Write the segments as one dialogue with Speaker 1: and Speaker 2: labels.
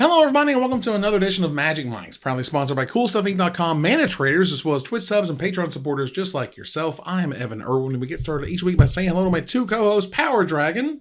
Speaker 1: Hello everybody and welcome to another edition of Magic Minds, proudly sponsored by CoolStuffInc.com, Mana Traders, as well as Twitch subs and Patreon supporters just like yourself. I am Evan Irwin, and we get started each week by saying hello to my two co-hosts, Power Dragon.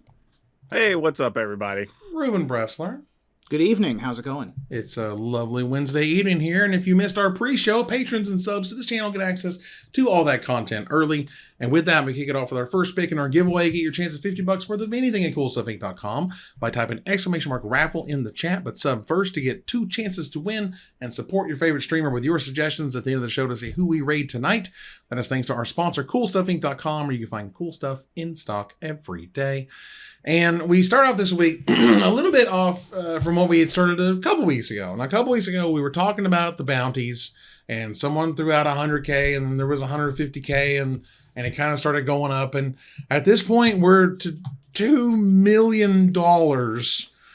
Speaker 2: Hey, what's up everybody?
Speaker 1: Ruben Bressler.
Speaker 3: Good evening. How's it going?
Speaker 1: It's a lovely Wednesday evening here, and if you missed our pre-show, patrons and subs to this channel get access to all that content early. And with that, we kick it off with our first pick in our giveaway. Get your chance at $50 worth of anything at CoolStuffInc.com by typing !raffle in the chat, but sub first to get 2 chances to win and support your favorite streamer with your suggestions at the end of the show to see who we raid tonight. That is thanks to our sponsor, CoolStuffInc.com, where you can find cool stuff in stock every day. And we start off this week a little bit off from what we had started a couple weeks ago. And a couple weeks ago, we were talking about the bounties, and someone threw out 100K, and then there was 150K, and it kind of started going up. And at this point, we're to $2 million.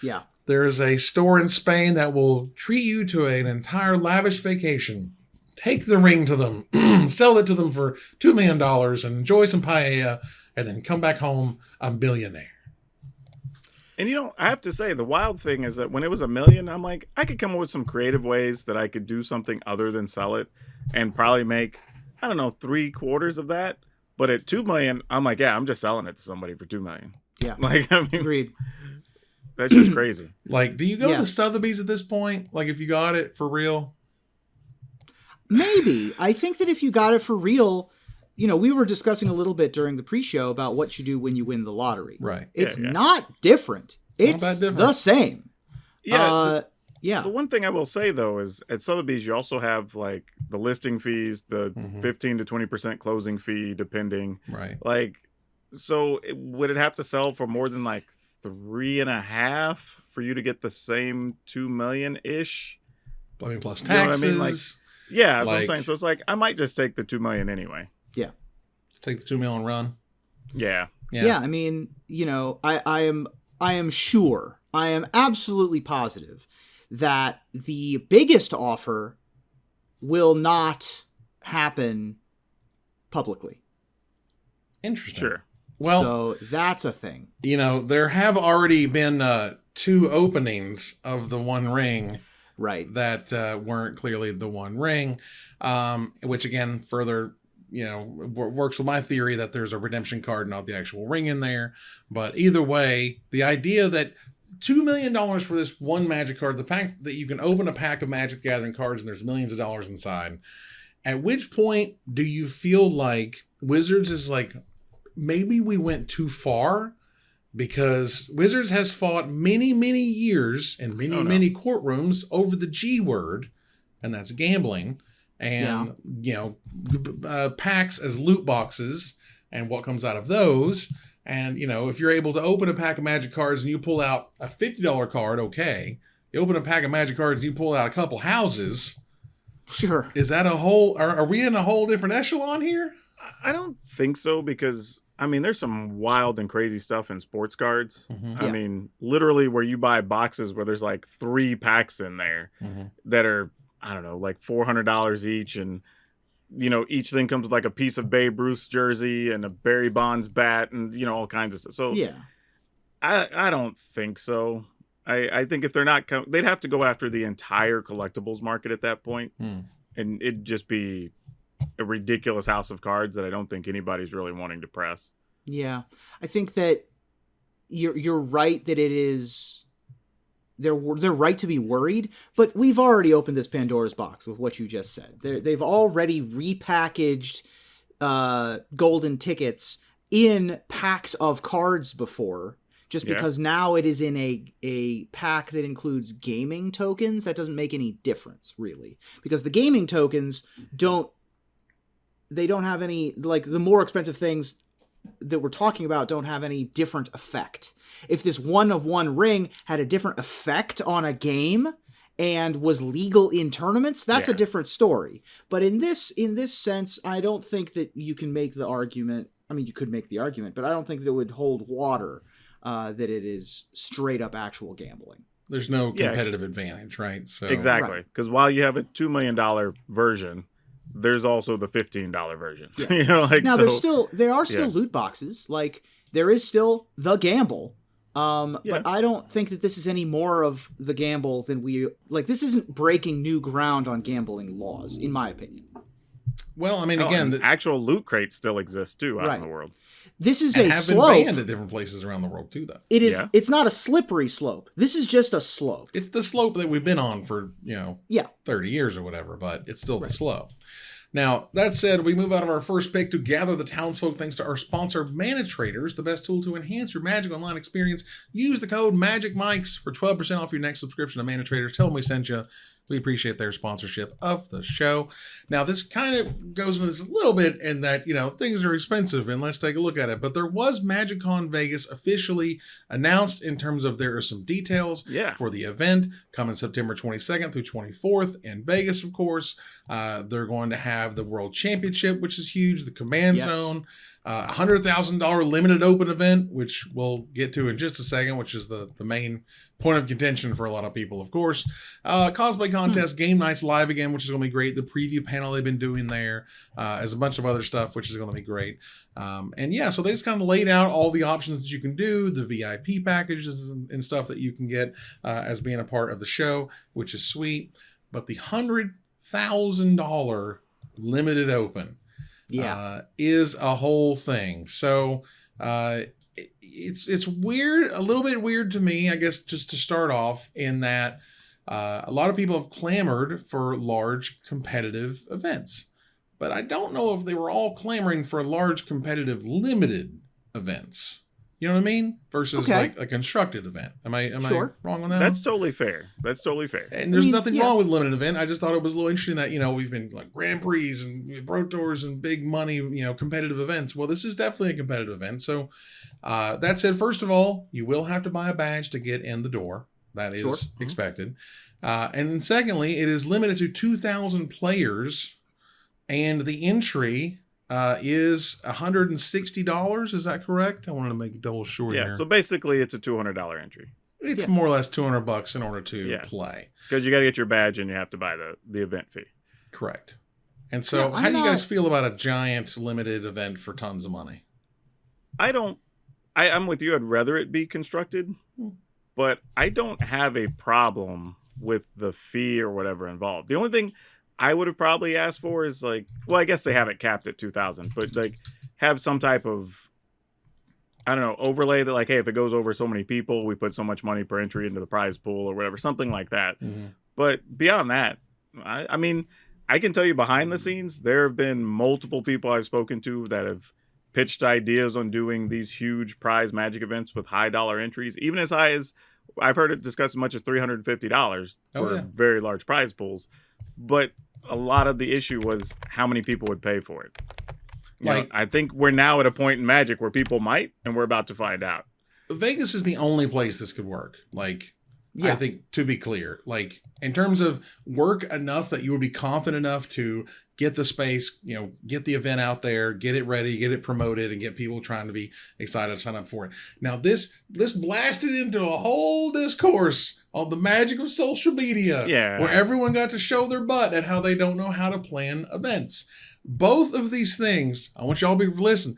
Speaker 3: Yeah.
Speaker 1: There is a store in Spain that will treat you to an entire lavish vacation. Take the ring to them, sell it to them for $2 million, and enjoy some paella, and then come back home a billionaire.
Speaker 2: And you know, I have to say, the wild thing is that when it was $1 million, I'm like, I could come up with some creative ways that I could do something other than sell it and probably make, I don't know, 3/4 of that. But at $2 million, I'm like, yeah, I'm just selling it to somebody for $2 million.
Speaker 3: Yeah.
Speaker 2: Like, I mean,
Speaker 3: Agreed.
Speaker 2: That's just crazy.
Speaker 1: Like, do you go
Speaker 3: Yeah.
Speaker 1: to Sotheby's at this point? Like, if you got it for real?
Speaker 3: Maybe. I think that if you got it for real, you know, we were discussing a little bit during the pre-show about what you do when you win the lottery.
Speaker 1: Right.
Speaker 3: It's
Speaker 2: Yeah.
Speaker 3: not different. It's
Speaker 1: that different.
Speaker 3: the same.
Speaker 2: Yeah.
Speaker 3: Yeah.
Speaker 2: The one thing I will say, though, is at Sotheby's, you also have, like, the listing fees, the 15 to 20% closing fee, depending.
Speaker 1: Right.
Speaker 2: Like, so would it have to sell for more than, like, 3.5 for you to get the same 2 million-ish?
Speaker 1: I mean, plus
Speaker 2: You know what I
Speaker 1: taxes.
Speaker 2: mean? Like, yeah, that's what I'm
Speaker 1: like-
Speaker 2: saying. So it's like, I might just take the 2 million anyway.
Speaker 3: Yeah.
Speaker 1: Take the $2 million and run.
Speaker 2: Yeah.
Speaker 3: Yeah. I mean, you know, I am sure, I am absolutely positive that the biggest offer will not happen publicly.
Speaker 1: Interesting.
Speaker 2: Sure.
Speaker 1: Well,
Speaker 3: So that's a thing.
Speaker 1: you know, there have already been 2 openings of the One Ring
Speaker 3: Right.
Speaker 1: that weren't clearly the One Ring, which again further, you know, works with my theory that there's a redemption card, not the actual ring in there. But either way, the idea that $2 million for this one Magic card, the fact that you can open a pack of Magic the Gathering cards and there's millions of dollars inside, at which point do you feel like Wizards is like, maybe we went too far? Because Wizards has fought many, many years and many courtrooms over the G word, and that's gambling, and, you know, packs as loot boxes and what comes out of those. And, you know, if you're able to open a pack of Magic cards and you pull out a $50 card, okay. You open a pack of Magic cards and you pull out a couple houses.
Speaker 3: Sure.
Speaker 1: Is that a whole, are we in a whole different echelon here?
Speaker 2: I don't think so, because I mean, there's some wild and crazy stuff in sports cards. I
Speaker 3: Yeah.
Speaker 2: mean, literally where you buy boxes where there's like 3 packs in there that are, I don't know, like $400 each. And, you know, each thing comes with like a piece of Babe Ruth's jersey and a Barry Bonds bat and, you know, all kinds of stuff. So
Speaker 3: Yeah.
Speaker 2: I don't think so. I think if they're not, they'd have to go after the entire collectibles market at that point. And it'd just be a ridiculous house of cards that I don't think anybody's really wanting to press.
Speaker 3: Yeah. I think that you're right that it is, they're right to be worried, but we've already opened this Pandora's box with what you just said. They've already repackaged golden tickets in packs of cards before, just because now it is in a pack that includes gaming tokens. That doesn't make any difference, really, because the gaming tokens don't have any, like, the more expensive things that we're talking about don't have any different effect. If this one of one ring had a different effect on a game and was legal in tournaments, that's a different story. But in this sense, I don't think that you can make the argument. I mean, you could make the argument, but I don't think that it would hold water, that it is straight up actual gambling.
Speaker 1: There's no competitive advantage, right? So
Speaker 2: Exactly. Because while you have a $2 million version, there's also the $15 version.
Speaker 3: Yeah.
Speaker 2: You know, like,
Speaker 3: now,
Speaker 2: so,
Speaker 3: there are still loot boxes. Like, there is still the gamble. But I don't think that this is any more of the gamble than this isn't breaking new ground on gambling laws, in my opinion.
Speaker 1: Well, I mean, again,
Speaker 2: the actual loot crates still exist too out in the world.
Speaker 3: This is
Speaker 1: and
Speaker 3: a
Speaker 1: have
Speaker 3: slope.
Speaker 1: been banned at different places around the world too, though.
Speaker 3: It is. Yeah. It's not a slippery slope. This is just a slope.
Speaker 1: It's the slope that we've been on for 30 years or whatever, but it's still the slope. Now, that said, we move out of our first pick to gather the townsfolk thanks to our sponsor, Mana Traders, the best tool to enhance your Magic Online experience. Use the code MAGICMICS for 12% off your next subscription to Mana Traders. Tell them we sent you. We appreciate their sponsorship of the show. Now, this kind of goes into this a little bit in that, things are expensive, and let's take a look at it. But there was MagicCon Vegas officially announced in terms of there are some details for the event coming September 22nd through 24th in Vegas, of course. They're going to have the World Championship, which is huge, the Command Zone, $100,000 limited open event, which we'll get to in just a second, which is the main point of contention for a lot of people, of course. Cosplay contest, game nights live again, which is going to be great. The preview panel they've been doing there, as a bunch of other stuff, which is going to be great. So they just kind of laid out all the options that you can do, the VIP packages and stuff that you can get as being a part of the show, which is sweet. But the $100,000 limited open is a whole thing. So it's weird, a little bit weird to me, I guess, just to start off, in that a lot of people have clamored for large competitive events, but I don't know if they were all clamoring for large competitive limited events. You know what I mean? Versus like a constructed event. Am I wrong on that?
Speaker 2: That's totally fair.
Speaker 1: And there's nothing wrong with limited event. I just thought it was a little interesting that, we've been like Grand Prix and Pro Tours and big money, competitive events. Well, this is definitely a competitive event. So that said, first of all, you will have to buy a badge to get in the door. That is expected. And then secondly, it is limited to 2,000 players, and the entry is $160. Is that correct? I wanted to make double sure here.
Speaker 2: Yeah, so basically it's a $200 entry.
Speaker 1: It's more or less $200 in order to play.
Speaker 2: Because you got to get your badge and you have to buy the event fee.
Speaker 1: Correct. And so how do you guys feel about a giant limited event for tons of money?
Speaker 2: I'm with you. I'd rather it be constructed, but I don't have a problem with the fee or whatever involved. The only thing I would have probably asked for is I guess they have it capped at 2,000, but have some type of, I don't know, overlay that hey, if it goes over so many people, we put so much money per entry into the prize pool or whatever, something like that. Mm-hmm. But beyond that, I mean, I can tell you behind the scenes, there have been multiple people I've spoken to that have pitched ideas on doing these huge prize Magic events with high dollar entries, even as high as, I've heard it discussed as much as $350 for very large prize pools. But a lot of the issue was how many people would pay for it. I think we're now at a point in Magic where people might, and we're about to find out.
Speaker 1: Vegas is the only place this could work. I think, to be clear, in terms of work enough that you would be confident enough to get the space, get the event out there, get it ready, get it promoted, and get people trying to be excited to sign up for it. Now, this blasted into a whole discourse on the magic of social media, where everyone got to show their butt at how they don't know how to plan events. Both of these things, I want y'all to listen.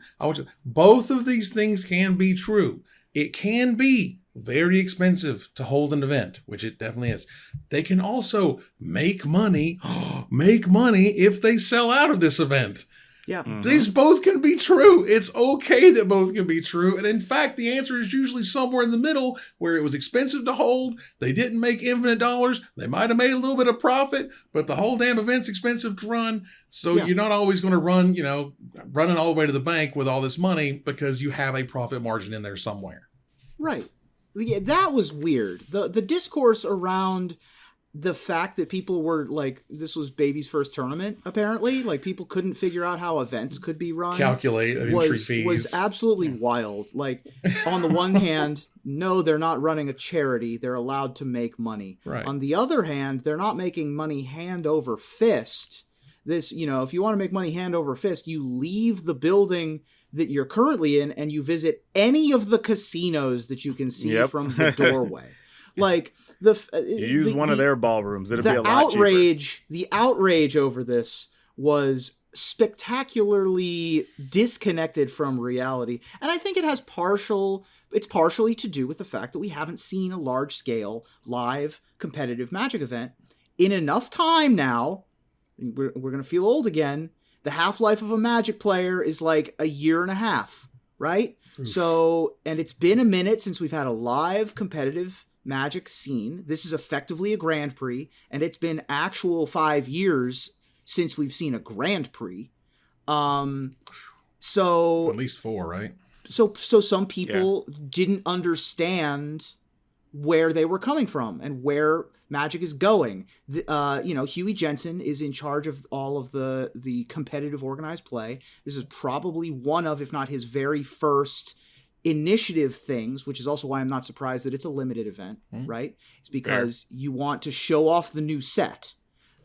Speaker 1: Both of these things can be true. It can be very expensive to hold an event, which it definitely is. They can also make money if they sell out of this event.
Speaker 3: Yeah.
Speaker 2: Mm-hmm.
Speaker 1: These both can be true. It's okay that both can be true. And in fact, the answer is usually somewhere in the middle, where it was expensive to hold. They didn't make infinite dollars. They might have made a little bit of profit, but the whole damn event's expensive to run. So you're not always going to running all the way to the bank with all this money, because you have a profit margin in there somewhere.
Speaker 3: Right. Yeah, that was weird. The discourse around the fact that people were this was baby's first tournament, apparently. People couldn't figure out how events could be run.
Speaker 1: Calculate entry fees.
Speaker 3: Was absolutely wild. On the one hand, no, they're not running a charity. They're allowed to make money.
Speaker 1: Right.
Speaker 3: On the other hand, they're not making money hand over fist. If you want to make money hand over fist, you leave the building that you're currently in and you visit any of the casinos that you can see from the doorway.
Speaker 2: You use one of their ballrooms. It'd be a lot cheaper.
Speaker 3: The outrage over this was spectacularly disconnected from reality. And I think it's partially to do with the fact that we haven't seen a large scale live competitive Magic event in enough time now. We're going to feel old again. The half-life of a Magic player is like a year and a half, right? Oof. So, and it's been a minute since we've had a live competitive Magic scene. This is effectively a Grand Prix, and it's been actual 5 years since we've seen a Grand Prix. So
Speaker 1: at least 4, right?
Speaker 3: So some people didn't understand where they were coming from and where Magic is going. Huey Jensen is in charge of all of the competitive organized play. This is probably one of, if not his very first initiative things, which is also why I'm not surprised that it's a limited event, right? It's because you want to show off the new set.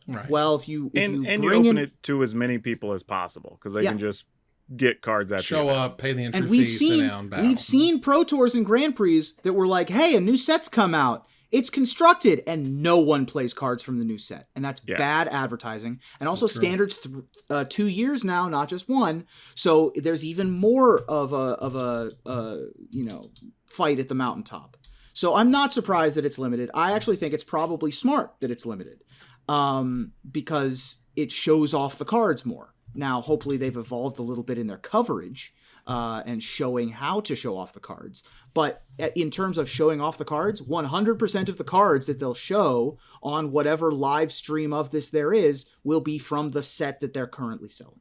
Speaker 1: Right.
Speaker 3: Well, if you
Speaker 2: open it to as many people as possible, because they can just get cards at
Speaker 1: show up, pay the entry
Speaker 3: and
Speaker 1: fee, sit down, battle.
Speaker 3: We've seen Pro Tours and Grand Prix that were like, hey, a new set's come out. It's constructed, and no one plays cards from the new set, and that's bad advertising. And also, Standard's 2 years now, not just one. So there's even more of a fight at the mountaintop. So I'm not surprised that it's limited. I actually think it's probably smart that it's limited, because it shows off the cards more. Now, hopefully, they've evolved a little bit in their coverage and showing how to show off the cards. But in terms of showing off the cards, 100% of the cards that they'll show on whatever live stream of this there is will be from the set that they're currently selling.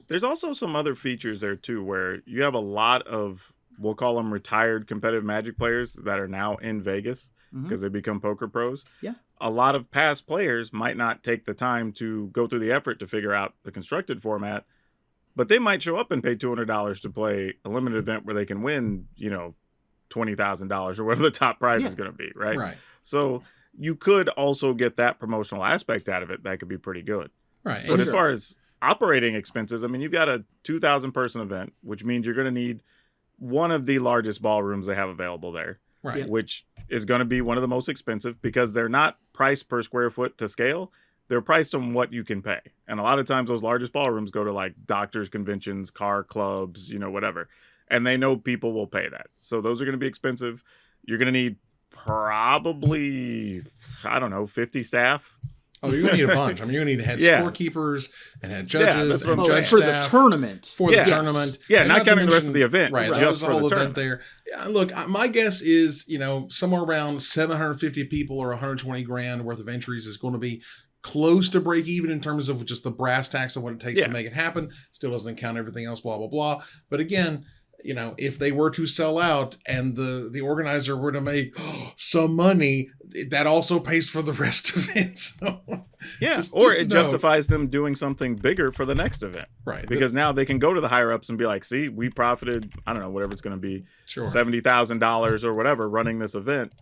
Speaker 2: There's also some other features there, too, where you have a lot of, we'll call them retired competitive Magic players that are now in Vegas because they become poker pros.
Speaker 3: Yeah.
Speaker 2: A lot of past players might not take the time to go through the effort to figure out the constructed format, but they might show up and pay $200 to play a limited event where they can win, $20,000 or whatever the top prize is going to be, right?
Speaker 1: Right.
Speaker 2: So you could also get that promotional aspect out of it. That could be pretty good.
Speaker 1: Right.
Speaker 2: But as far as operating expenses, I mean, you've got a 2,000 person event, which means you're going to need one of the largest ballrooms they have available there,
Speaker 1: right?
Speaker 2: Which is going to be one of the most expensive because they're not priced per square foot to scale. They're priced on what you can pay. And a lot of times those largest ballrooms go to like doctors' conventions, car clubs, whatever. And they know people will pay that. So those are going to be expensive. You're going to need probably, 50 staff.
Speaker 1: Oh, you're going to need a bunch. I mean, you're going to need head scorekeepers and head judges and judge
Speaker 3: for
Speaker 1: staff.
Speaker 3: The tournament.
Speaker 1: For the tournament.
Speaker 2: Yeah,
Speaker 1: and
Speaker 2: not counting the rest of the event.
Speaker 1: Right, that was the whole event there. Yeah, look, my guess is, somewhere around 750 people or 120 grand worth of entries is going to be close to break even in terms of just the brass tacks of what it takes to make it happen. Still doesn't count everything else, blah, blah, blah. But again, if they were to sell out and the organizer were to make some money, that also pays for the rest of it. So,
Speaker 2: it justifies them doing something bigger for the next event.
Speaker 1: Right.
Speaker 2: Because now they can go to the higher ups and be like, see, we profited, I don't know, whatever it's going to be, $70,000 or whatever running this event.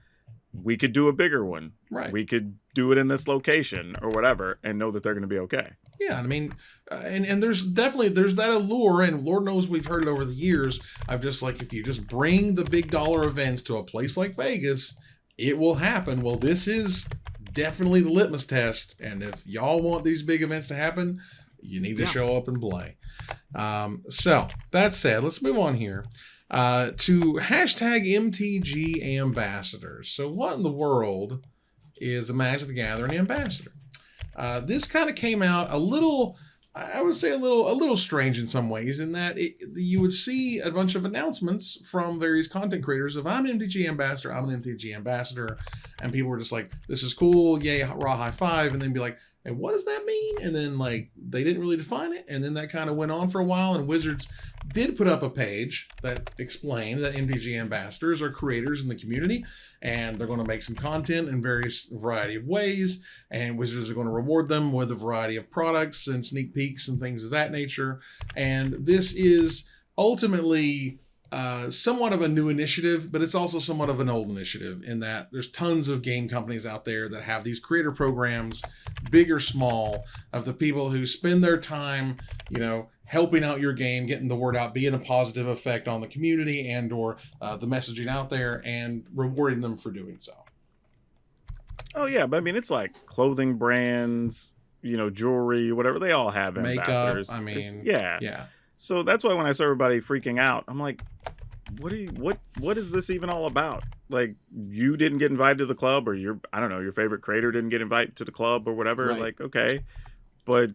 Speaker 2: We could do a bigger one.
Speaker 1: Right.
Speaker 2: We could do it in this location or whatever and know that they're going to be okay.
Speaker 1: Yeah. I mean, and there's that allure, and Lord knows we've heard it over the years. I've just if you just bring the big dollar events to a place like Vegas, it will happen. Well, this is definitely the litmus test. And if y'all want these big events to happen, you need to show up and play. So that said, let's move on here. To hashtag MTG Ambassadors. So what in the world is a Magic the Gathering ambassador? This kind of came out a little, I would say a little strange in some ways, in that you would see a bunch of announcements from various content creators of I'm an MTG ambassador, I'm an MTG ambassador, and people were just like, this is cool, yay, raw high five, and then be like, and what does that mean? And then they didn't really define it, and then that kind of went on for a while, and Wizards did put up a page that explained that MTG ambassadors are creators in the community, and they're going to make some content in various variety of ways, and Wizards are going to reward them with a variety of products and sneak peeks and things of that nature. And this is ultimately somewhat of a new initiative, but it's also somewhat of an old initiative in that there's tons of game companies out there that have these creator programs, big or small, of the people who spend their time, helping out your game, getting the word out, being a positive effect on the community and or the messaging out there, and rewarding them for doing so.
Speaker 2: Oh yeah, but I mean, it's like clothing brands, jewelry, whatever. They all have
Speaker 1: Makeup.
Speaker 2: ambassadors.
Speaker 1: I mean,
Speaker 2: yeah. So that's why when I saw everybody freaking out, I'm like, what is this even all about? Like, you didn't get invited to the club, or your favorite creator didn't get invited to the club or whatever.
Speaker 3: Right.
Speaker 2: Like, okay, but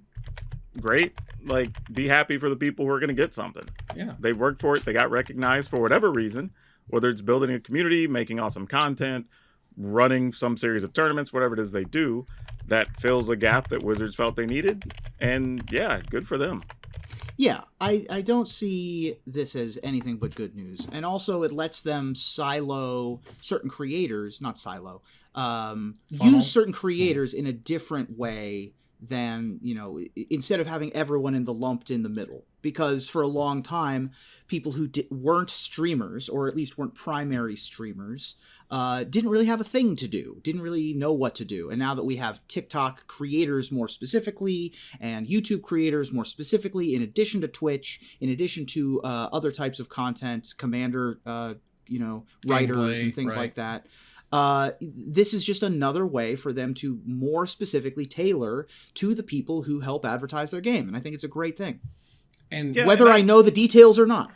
Speaker 2: great. Like, be happy for the people who are going to get something.
Speaker 1: Yeah.
Speaker 2: They worked for it. They got recognized for whatever reason, whether it's building a community, making awesome content, running some series of tournaments, whatever it is they do, that fills a gap that Wizards felt they needed. And yeah, good for them.
Speaker 3: Yeah, I don't see this as anything but good news. And also it lets them silo certain creators, not silo, use certain creators in a different way than, instead of having everyone in the lumped in the middle. Because for a long time, people who weren't streamers, or at least weren't primary streamers, didn't really have a thing to do, didn't really know what to do. And now that we have TikTok creators more specifically, and YouTube creators more specifically, in addition to Twitch, in addition to other types of content, Commander, writers
Speaker 1: Gameplay,
Speaker 3: and things
Speaker 1: right.
Speaker 3: like that, this is just another way for them to more specifically tailor to the people who help advertise their game. And I think it's a great thing.
Speaker 1: And
Speaker 3: whether I know the details or not.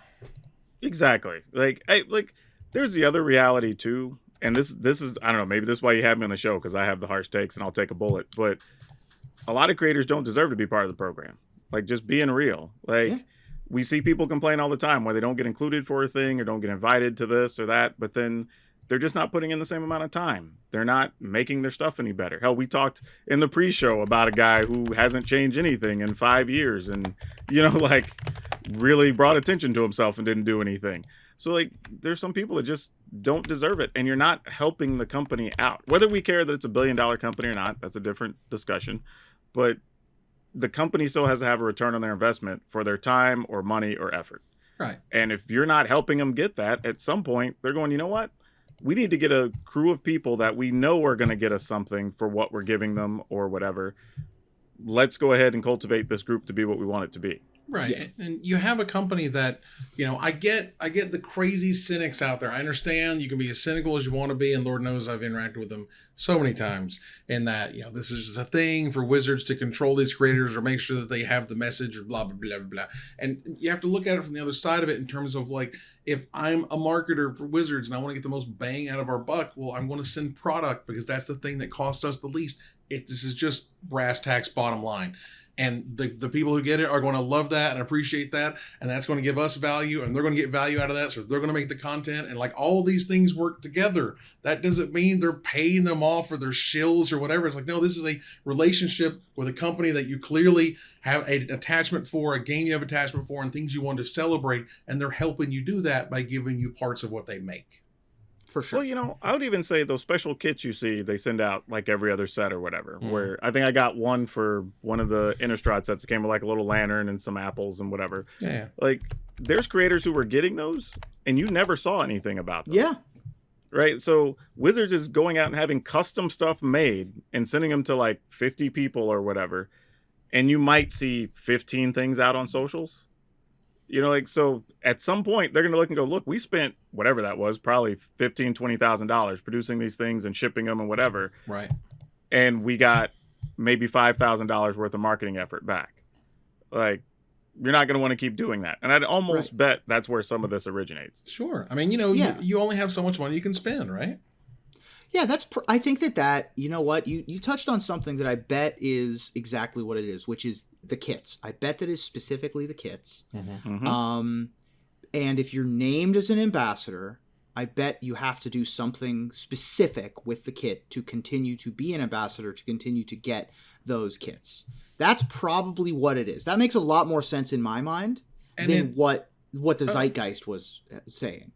Speaker 2: Exactly. There's the other reality too. And this is, I don't know, maybe this is why you have me on the show, because I have the harsh takes and I'll take a bullet. But a lot of creators don't deserve to be part of the program. Like, just being real. We see people complain all the time why they don't get included for a thing or don't get invited to this or that, but then they're just not putting in the same amount of time. They're not making their stuff any better. Hell, we talked in the pre-show about a guy who hasn't changed anything in 5 years and, really brought attention to himself and didn't do anything. So, there's some people that just don't deserve it, and you're not helping the company out. Whether we care that it's $1 billion company or not, that's a different discussion. But the company still has to have a return on their investment for their time or money or effort.
Speaker 1: Right.
Speaker 2: And if you're not helping them get that, at some point, they're going, you know what? We need to get a crew of people that we know are going to get us something for what we're giving them or whatever. Let's go ahead and cultivate this group to be what we want it to be.
Speaker 1: Right.
Speaker 3: Yeah.
Speaker 1: And you have a company that, I get the crazy cynics out there. I understand you can be as cynical as you want to be, and Lord knows I've interacted with them so many times in that, this is just a thing for Wizards to control these creators or make sure that they have the message or blah, blah, blah, blah, blah. And you have to look at it from the other side of it in terms of if I'm a marketer for Wizards and I want to get the most bang out of our buck, well, I'm going to send product because that's the thing that costs us the least. This is just brass tacks bottom line. And the people who get it are going to love that and appreciate that. And that's going to give us value, and they're going to get value out of that. So they're going to make the content, and all these things work together. That doesn't mean they're paying them off for their shills or whatever. It's no, this is a relationship with a company that you clearly have an attachment for, a game you have attachment for, and things you want to celebrate. And they're helping you do that by giving you parts of what they make.
Speaker 3: For sure.
Speaker 2: Well, I would even say those special kits you see, they send out every other set or whatever, where I think I got one for one of the Innistrad sets that came with a little lantern and some apples and whatever.
Speaker 1: Yeah.
Speaker 2: There's creators who were getting those and you never saw anything about them.
Speaker 3: Yeah.
Speaker 2: Right. So Wizards is going out and having custom stuff made and sending them to 50 people or whatever. And you might see 15 things out on socials. So at some point they're going to look and go, look, we spent whatever that was, probably $15,000, $20,000 producing these things and shipping them and whatever.
Speaker 1: Right.
Speaker 2: And we got maybe $5,000 worth of marketing effort back. You're not going to want to keep doing that. And I'd almost bet that's where some of this originates.
Speaker 1: Sure. I mean, you only have so much money you can spend, right?
Speaker 3: Yeah, I think that, you know what, you touched on something that I bet is exactly what it is, which is the kits. I bet that is specifically the kits.
Speaker 1: Mm-hmm.
Speaker 3: Mm-hmm. And if you're named as an ambassador, I bet you have to do something specific with the kit to continue to be an ambassador, to continue to get those kits. That's probably what it is. That makes a lot more sense in my mind than what the zeitgeist was saying.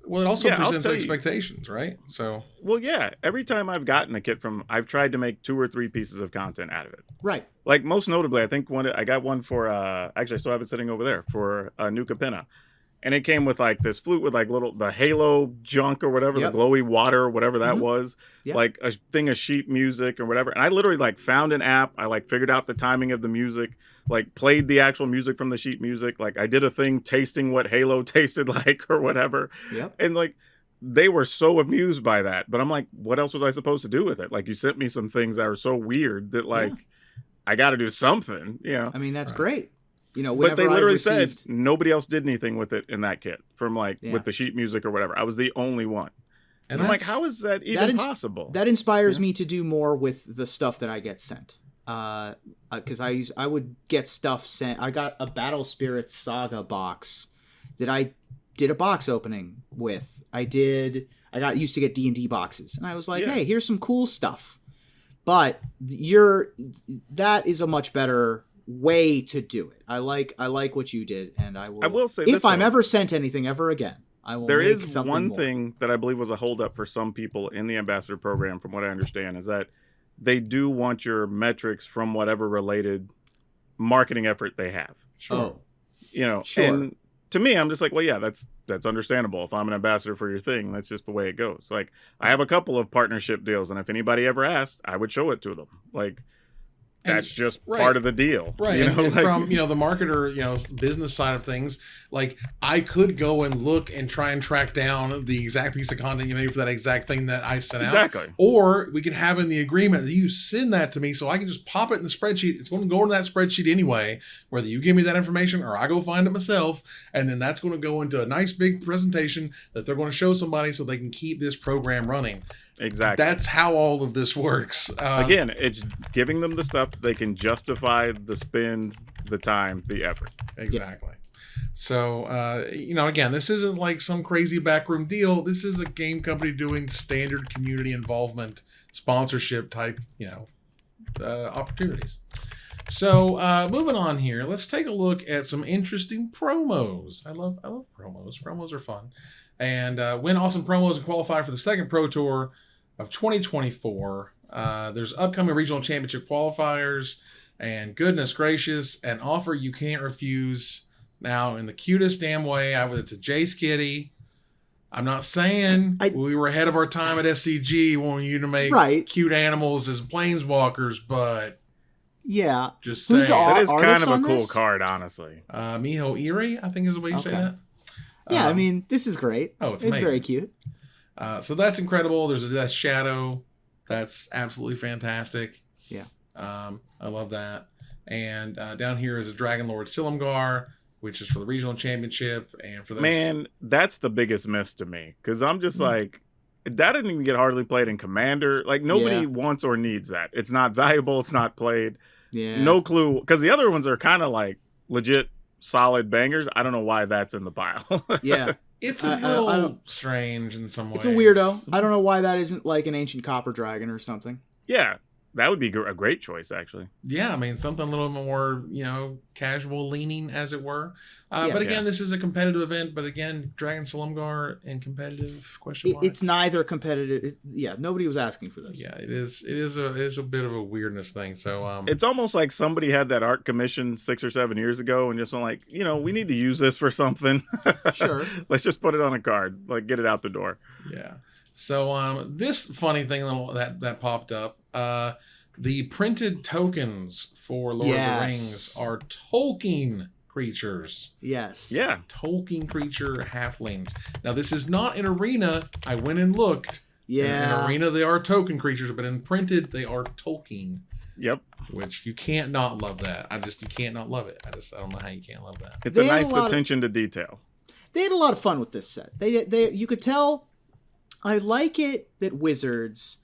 Speaker 1: Well, it also presents
Speaker 2: I'll
Speaker 1: expectations, right? So,
Speaker 2: well, yeah. Every time I've gotten a kit I've tried to make 2 or 3 pieces of content out of it.
Speaker 3: Right.
Speaker 2: Most notably, I think I got one for, actually I still have it sitting over there, for New Capenna. And it came with this flute with the halo junk or whatever,
Speaker 3: Yep.
Speaker 2: the glowy water or whatever that was,
Speaker 3: Yep.
Speaker 2: a thing of sheet music or whatever. And I literally found an app. I figured out the timing of the music, played the actual music from the sheet music. I did a thing tasting what Halo tasted like or whatever.
Speaker 3: Yep.
Speaker 2: And they were so amused by that. But I'm what else was I supposed to do with it? You sent me some things that are so weird that I got to do something, you know.
Speaker 3: I mean, that's
Speaker 1: Right.
Speaker 3: great. You know,
Speaker 2: But
Speaker 3: whenever
Speaker 2: they
Speaker 3: I
Speaker 2: literally
Speaker 3: received,
Speaker 2: said nobody else did anything with it in that kit from like
Speaker 3: Yeah.
Speaker 2: with the sheet music or whatever. I was the only one.
Speaker 1: And
Speaker 2: And I'm like,
Speaker 1: that's-
Speaker 2: how is that even possible?
Speaker 3: that inspires
Speaker 2: Yeah.
Speaker 3: me to do more with the stuff that I get sent. Because I would get stuff sent. I got a Battle Spirits Saga box that I did a box opening with. I got used to get D&D boxes, and I was like,
Speaker 2: Yeah.
Speaker 3: hey, here's some cool stuff. But that is a much better way to do it. I like what you did, and I
Speaker 2: will say
Speaker 3: if
Speaker 2: this,
Speaker 3: I'm
Speaker 2: though.
Speaker 3: ever sent anything ever again, I will.
Speaker 2: There
Speaker 3: make
Speaker 2: is
Speaker 3: something
Speaker 2: one
Speaker 3: more.
Speaker 2: thing that I believe was a holdup for some people in the ambassador program, from what I understand, is that they do want your metrics from whatever related marketing effort they have.
Speaker 1: Sure.
Speaker 3: Oh,
Speaker 2: You know,
Speaker 3: Sure.
Speaker 2: and to me, I'm just like, well, yeah, that's understandable. If I'm an ambassador for your thing, that's just the way it goes. Like, I have a couple of partnership deals, and if anybody ever asked, I would show it to them. Like, that's just
Speaker 1: right.
Speaker 2: part of the deal.
Speaker 1: Right.
Speaker 2: You
Speaker 1: And,
Speaker 2: know,
Speaker 1: and
Speaker 2: like-
Speaker 1: from, the marketer, business side of things, like I could go and look and try and track down the exact piece of content you made for that exact thing that I sent out.
Speaker 2: Exactly.
Speaker 1: Or we could have in the agreement that you send that to me so I can just pop it in the spreadsheet. It's going to go into that spreadsheet anyway, whether you give me that information or I go find it myself. And then that's going to go into a nice big presentation that they're going to show somebody so they can keep this program running.
Speaker 2: Exactly.
Speaker 1: That's how all of this works.
Speaker 2: Again, it's giving them the stuff that they can justify the spend, the time, the effort.
Speaker 1: Exactly. So, again, this isn't like some crazy backroom deal. This is a game company doing standard community involvement, sponsorship type, opportunities. So, moving on here, let's take a look at some interesting promos. I love promos. Promos are fun. And win awesome promos and qualify for the second Pro Tour of 2024. There's upcoming regional championship qualifiers, and goodness gracious, an offer you can't refuse. Now, in the cutest damn way, it's a Jace kitty. I'm not saying we were ahead of our time at SCG wanting you to make cute animals as planeswalkers, but
Speaker 3: yeah.
Speaker 1: just
Speaker 3: Who's
Speaker 1: saying.
Speaker 3: the
Speaker 2: That is kind
Speaker 3: artist
Speaker 2: of a
Speaker 3: on
Speaker 2: cool
Speaker 3: this?
Speaker 2: card, honestly.
Speaker 1: Miho Erie, I think is the way you say
Speaker 3: Okay.
Speaker 1: that.
Speaker 3: Yeah, I mean, this is great.
Speaker 1: Oh, it's
Speaker 3: It's
Speaker 1: amazing.
Speaker 3: very cute.
Speaker 1: So that's incredible. There's a Death Shadow. That's absolutely fantastic.
Speaker 3: Yeah.
Speaker 1: I love that. And down here is a Dragon Lord Silumgar, which is for the regional championship. And for those...
Speaker 2: Man, that's the biggest miss to me, because I'm just like, that didn't even get hardly played in Commander. Like, nobody
Speaker 3: Yeah.
Speaker 2: wants or needs that. It's not valuable. It's not played.
Speaker 3: Yeah.
Speaker 2: No clue, because the other ones are kind of like legit solid bangers. I don't know why that's in the pile.
Speaker 3: Yeah.
Speaker 1: It's a
Speaker 3: I
Speaker 1: little
Speaker 3: don't-
Speaker 1: strange in some ways.
Speaker 3: It's a weirdo. I don't know why that isn't like an ancient copper dragon or something.
Speaker 2: Yeah, that would be a great choice, actually.
Speaker 1: Yeah, I mean, something a little more, casual leaning, as it were.
Speaker 3: Yeah.
Speaker 1: But again,
Speaker 2: Yeah.
Speaker 1: this is a competitive event. But again, Dragon Silumgar and competitive question mark.
Speaker 3: It's neither competitive. Nobody was asking for this.
Speaker 1: Yeah, it is. It is a bit of a weirdness thing. So
Speaker 2: It's almost like somebody had that art commissioned 6 or 7 years ago and just went like, we need to use this for something.
Speaker 3: Sure.
Speaker 2: Let's just put it on a card, like get it out the door.
Speaker 1: yeah. So this funny thing that popped up. The printed tokens for Lord of the
Speaker 3: Yes.
Speaker 1: Rings are Tolkien creatures.
Speaker 3: Yes.
Speaker 2: Yeah.
Speaker 1: Tolkien creature halflings. Now this is not in Arena. I went and looked.
Speaker 3: Yeah.
Speaker 1: In Arena they are token creatures, but in printed they are Tolkien.
Speaker 2: Yep.
Speaker 1: Which you can't not love that. You can't not love it. I don't know how you can't love that.
Speaker 2: It's
Speaker 3: They
Speaker 2: a
Speaker 3: had a
Speaker 2: nice
Speaker 3: lot of-
Speaker 2: attention to detail.
Speaker 3: They had a lot of fun with this set. You could tell. I like it that Wizards,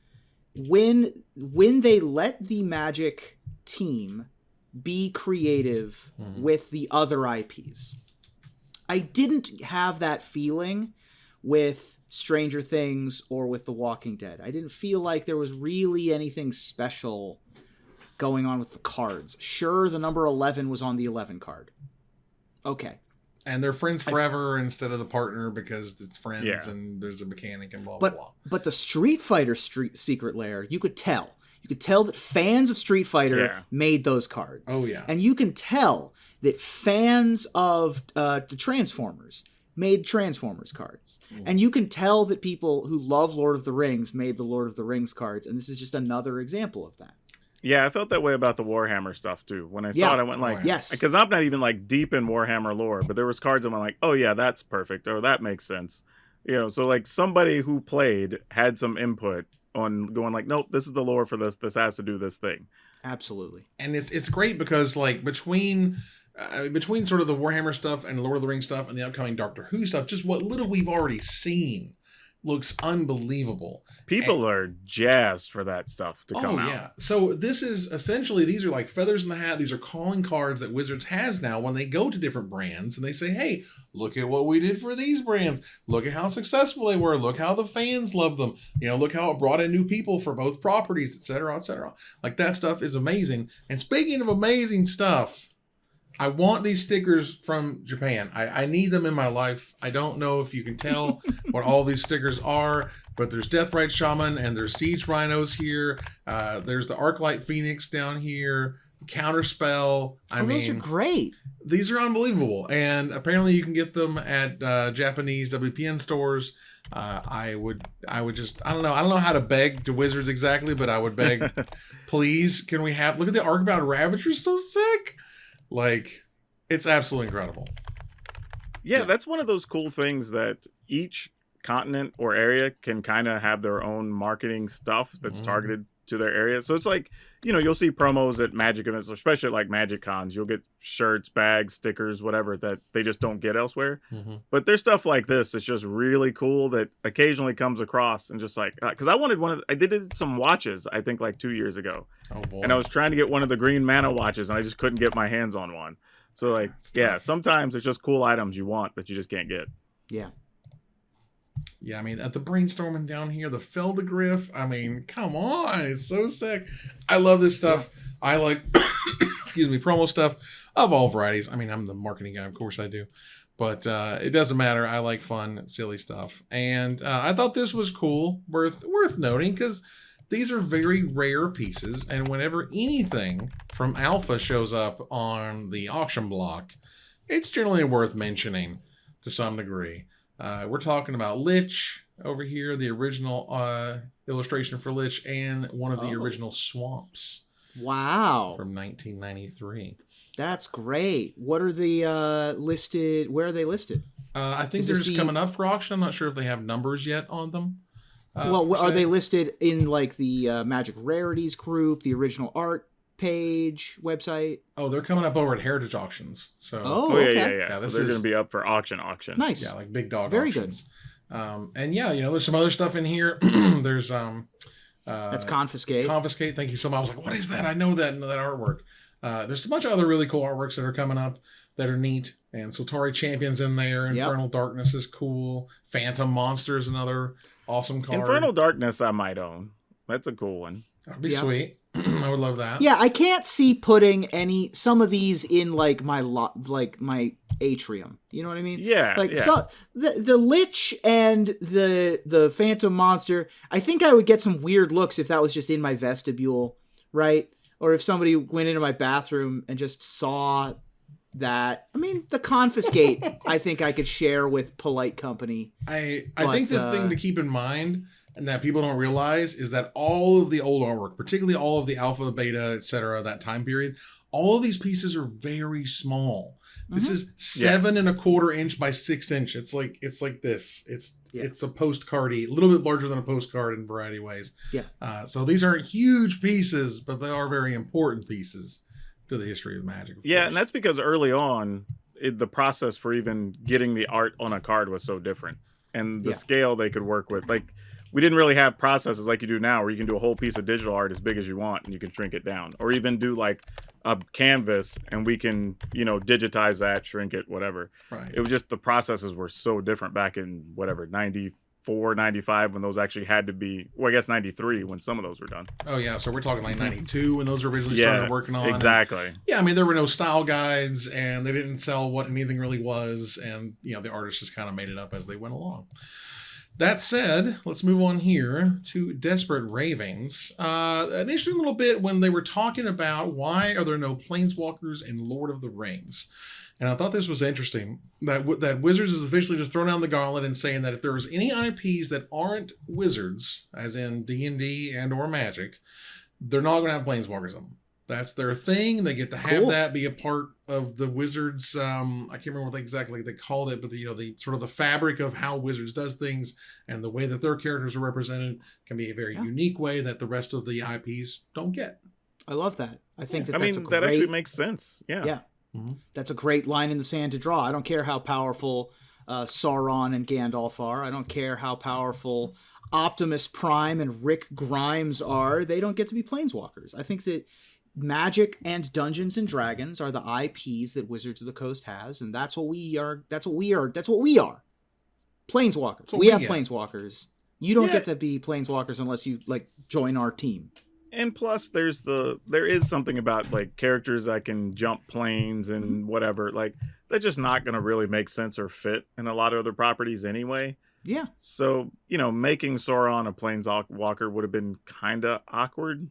Speaker 3: when they let the Magic team be creative with the other IPs. I didn't have that feeling with Stranger Things or with The Walking Dead. I didn't feel like there was really anything special going on with the cards. Sure, the number 11 was on the 11 card. Okay.
Speaker 1: And they're friends forever instead of the partner because it's friends
Speaker 2: Yeah.
Speaker 1: and there's a mechanic and blah blah blah.
Speaker 3: But the Street Fighter Secret Lair, you could tell. You could tell that fans of Street Fighter
Speaker 2: Yeah.
Speaker 3: made those cards.
Speaker 1: Oh yeah.
Speaker 3: And you can tell that fans of the Transformers made Transformers cards. And you can tell that people who love Lord of the Rings made the Lord of the Rings cards. And this is just another example of that.
Speaker 2: Yeah, I felt that way about the Warhammer stuff too. When I saw
Speaker 3: Yeah.
Speaker 2: it, I went like,
Speaker 3: Yes.
Speaker 2: because I'm not even like deep in Warhammer lore, but there was cards I went like, oh yeah, that's perfect, or that makes sense. So like somebody who played had some input on going like, nope, this is the lore for this. This has to do this thing.
Speaker 3: Absolutely.
Speaker 1: And it's great because like between sort of the Warhammer stuff and Lord of the Rings stuff and the upcoming Doctor Who stuff, just what little we've already seen looks unbelievable.
Speaker 2: People are jazzed for that stuff to come out.
Speaker 1: Yeah. So this is essentially, these are like feathers in the hat. These are calling cards that Wizards has now when they go to different brands and they say, hey, look at what we did for these brands. Look at how successful they were. Look how the fans love them. You know, look how it brought in new people for both properties, et cetera, et cetera. Like that stuff is amazing. And speaking of amazing stuff, I want these stickers from Japan. I need them in my life. I don't know if you can tell what all these stickers are, but there's Deathrite Shaman and there's Siege Rhinos here. There's the Arclight Phoenix down here. Counterspell.
Speaker 3: Those are great.
Speaker 1: These are unbelievable. And apparently you can get them at Japanese WPN stores. I would just, I don't know how to beg to Wizards exactly, but I would beg, please, can we have, look at the Arcbound Ravager, so sick. Like, it's absolutely incredible.
Speaker 2: Yeah, that's one of those cool things that each continent or area can kind of have their own marketing stuff that's targeted to their area. So it's like, you know, you'll see promos at Magic events, especially at like Magic Cons. You'll get shirts, bags, stickers, whatever that they just don't get elsewhere. But there's stuff like this that's just really cool that occasionally comes across and just like, because I wanted I did some watches, I think like 2 years ago.
Speaker 1: Oh boy.
Speaker 2: And I was trying to get one of the green mana watches and I just couldn't get my hands on one. So like, yeah, sometimes it's just cool items you want that you just can't get.
Speaker 3: Yeah.
Speaker 1: Yeah, I mean, at the brainstorming down here, the Feldegriff, I mean, come on, it's so sick. I love this stuff. Yeah. I like, excuse me, promo stuff of all varieties. I mean, I'm the marketing guy, of course I do. But it doesn't matter. I like fun, silly stuff. And I thought this was cool, worth noting, because these are very rare pieces. And whenever anything from Alpha shows up on the auction block, it's generally worth mentioning to some degree. We're talking about Lich over here, the original illustration for Lich, and one of the original Swamps.
Speaker 3: Wow.
Speaker 1: From 1993.
Speaker 3: That's great. What are the listed? Where are they listed?
Speaker 1: I think they're just coming up for auction. I'm not sure if they have numbers yet on them.
Speaker 3: Well, are they listed in like the Magic Rarities group, the original art page website?
Speaker 1: Oh, they're coming up over at Heritage Auctions. So
Speaker 3: okay.
Speaker 2: Yeah. So they're going to be up for auction.
Speaker 3: Nice.
Speaker 1: Yeah, like big dog
Speaker 3: Very
Speaker 1: auctions. Good. And yeah, you know, there's some other stuff in here. There's
Speaker 3: that's Confiscate.
Speaker 1: Confiscate. Thank you so much. I was like, what is that? I know that artwork. There's a bunch of other really cool artworks that are coming up that are neat. And Soltari Champion's in there. Infernal Darkness is cool. Phantom Monster is another awesome card.
Speaker 2: Infernal Darkness I might own. That's a cool one.
Speaker 1: That'd be sweet. I would love that.
Speaker 3: Yeah, I can't see putting some of these in like my atrium. You know what I mean?
Speaker 2: Yeah.
Speaker 3: Like so the Lich and the Phantom Monster, I think I would get some weird looks if that was just in my vestibule, right? Or if somebody went into my bathroom and just saw that. I mean, the Confiscate, I think I could share with polite company.
Speaker 1: I think the thing to keep in mind and that people don't realize is that all of the old artwork, particularly all of the alpha, beta, etc., that time period, all of these pieces are very small. This is 7 1/4 inch by 6 inch. It's like this. It's a postcardy, a little bit larger than a postcard in a variety of ways.
Speaker 3: Yeah.
Speaker 1: So these aren't huge pieces, but they are very important pieces to the history of Magic. Of course.
Speaker 2: And that's because early on, the process for even getting the art on a card was so different, and the scale they could work with, like. We didn't really have processes like you do now where you can do a whole piece of digital art as big as you want and you can shrink it down. Or even do like a canvas and we can, you know, digitize that, shrink it, whatever.
Speaker 1: Right.
Speaker 2: It was just the processes were so different back in, 94, 95 when those actually had to be, well, I guess 93 when some of those were done.
Speaker 1: Oh, yeah. So we're talking like 92 when those originally started working on.
Speaker 2: Exactly.
Speaker 1: And, yeah, I mean, there were no style guides and they didn't sell what anything really was. And, you know, the artists just kind of made it up as they went along. That said, let's move on here to Desperate Ravings. An interesting little bit when they were talking about why are there no Planeswalkers in Lord of the Rings. And I thought this was interesting, that Wizards is officially just throwing down the gauntlet and saying that if there's any IPs that aren't Wizards, as in D&D and or Magic, they're not going to have Planeswalkers in them. That's their thing. They get to have
Speaker 3: Cool.
Speaker 1: that be a part of the Wizards. I can't remember what exactly they called it, but the sort of the fabric of how Wizards does things and the way that their characters are represented can be a very unique way that the rest of the IPs don't get.
Speaker 3: I love that. I think
Speaker 2: that actually makes sense. Yeah.
Speaker 3: Yeah. Mm-hmm. That's a great line in the sand to draw. I don't care how powerful Sauron and Gandalf are. I don't care how powerful Optimus Prime and Rick Grimes are. They don't get to be planeswalkers. I think that Magic and Dungeons and Dragons are the IPs that Wizards of the Coast has, and that's what we are. That's what we are. Planeswalkers. We have planeswalkers. You don't get to be planeswalkers unless you join our team.
Speaker 2: And plus, there is something about like characters that can jump planes and whatever. Like that's just not going to really make sense or fit in a lot of other properties anyway.
Speaker 3: Yeah.
Speaker 2: So making Sauron a planeswalker would have been kind of awkward.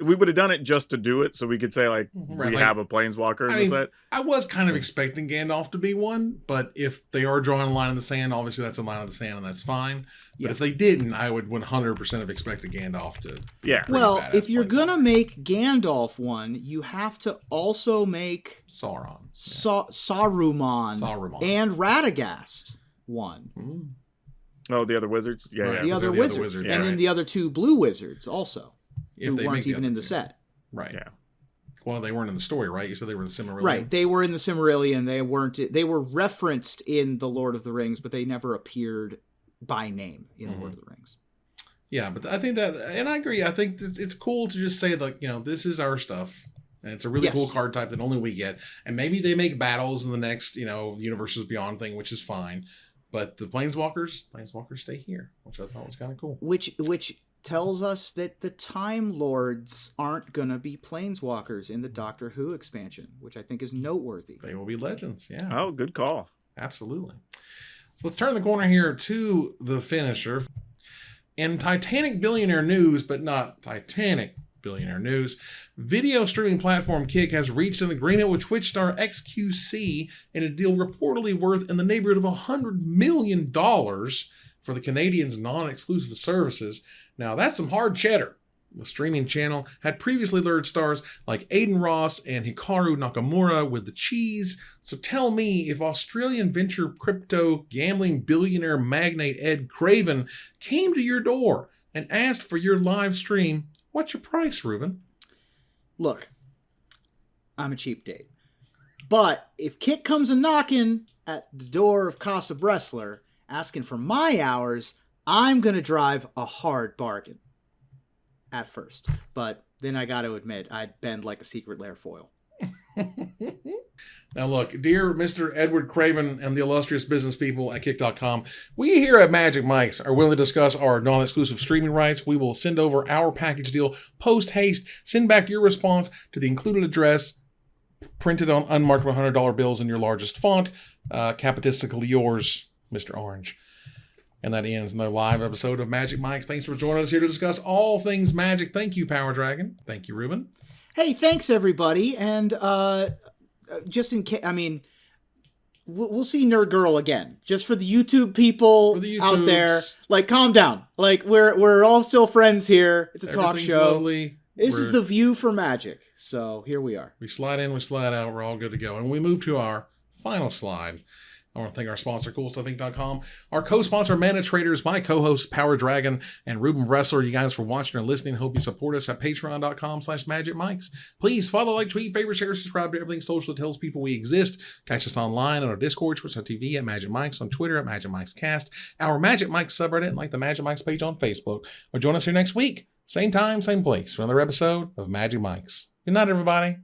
Speaker 2: We would have done it just to do it, so we could say we have a planeswalker in the set.
Speaker 1: I was kind of expecting Gandalf to be one, but if they are drawing a line in the sand, obviously that's a line in the sand, and that's fine. But if they didn't, I would 100% have expected Gandalf to.
Speaker 2: Yeah.
Speaker 3: Well, if you're gonna make Gandalf one, you have to also make
Speaker 1: Sauron,
Speaker 3: Saruman, and Radagast one.
Speaker 1: Mm.
Speaker 2: Oh, the other wizards,
Speaker 3: the other wizards, and then the other two blue wizards also. Who weren't even in the set.
Speaker 1: Right.
Speaker 2: Yeah.
Speaker 1: Well, they weren't in the story, right? You said they were in the Silmarillion.
Speaker 3: Right. They were in the Silmarillion. They were referenced in the Lord of the Rings, but they never appeared by name in the Lord of the Rings.
Speaker 1: Yeah, but I think that, and I agree, I think it's cool to just say, this is our stuff. And it's a really cool card type that only we get. And maybe they make battles in the next, Universes Beyond thing, which is fine. But the Planeswalkers stay here, which I thought was kind of cool.
Speaker 3: Which tells us that the Time Lords aren't going to be planeswalkers in the Doctor Who expansion, which I think is noteworthy.
Speaker 1: They will be legends, yeah.
Speaker 2: Oh, good call.
Speaker 1: Absolutely. So let's turn the corner here to the finisher. In Titanic billionaire news, but not Titanic billionaire news, video streaming platform Kick has reached an agreement with Twitch star XQC in a deal reportedly worth in the neighborhood of $100 million for the Canadians' non-exclusive services. Now, that's some hard cheddar. The streaming channel had previously lured stars like Aiden Ross and Hikaru Nakamura with the cheese. So tell me, if Australian venture crypto gambling billionaire magnate Ed Craven came to your door and asked for your live stream, what's your price, Ruben?
Speaker 3: Look, I'm a cheap date. But if Kit comes a knocking at the door of Casa Bressler asking for my hours, I'm going to drive a hard bargain at first. But then I got to admit, I'd bend like a secret lair foil.
Speaker 1: Now look, dear Mr. Edward Craven and the illustrious business people at Kick.com, we here at Magic Mike's are willing to discuss our non-exclusive streaming rights. We will send over our package deal post-haste. Send back your response to the included address, printed on unmarked $100 bills in your largest font. Capitistically yours, Mr. Orange. And that ends another live episode of Magic Mike's. Thanks for joining us here to discuss all things Magic. Thank you, Power Dragon. Thank you, Ruben.
Speaker 3: Hey, thanks, everybody. And just in case, we'll see Nerd Girl again. Just for the YouTube people out there. Calm down. We're all still friends here. It's a talk show.
Speaker 1: Lovely.
Speaker 3: This is the view for Magic. So here we are.
Speaker 1: We slide in, we slide out. We're all good to go. And we move to our final slide. I want to thank our sponsor, CoolStuffInc.com, our co-sponsor, Mana Traders, my co-hosts, Power Dragon and Ruben Bressler. You guys for watching or listening. Hope you support us at patreon.com/magicmikes. Please follow, tweet, favorite, share, subscribe to everything social that tells people we exist. Catch us online on our Discord, Twitch.tv at Magic Mikes, on Twitter at Magic Mikes Cast, our Magic Mikes subreddit, and the Magic Mikes page on Facebook. Or join us here next week. Same time, same place for another episode of Magic Mikes. Good night, everybody.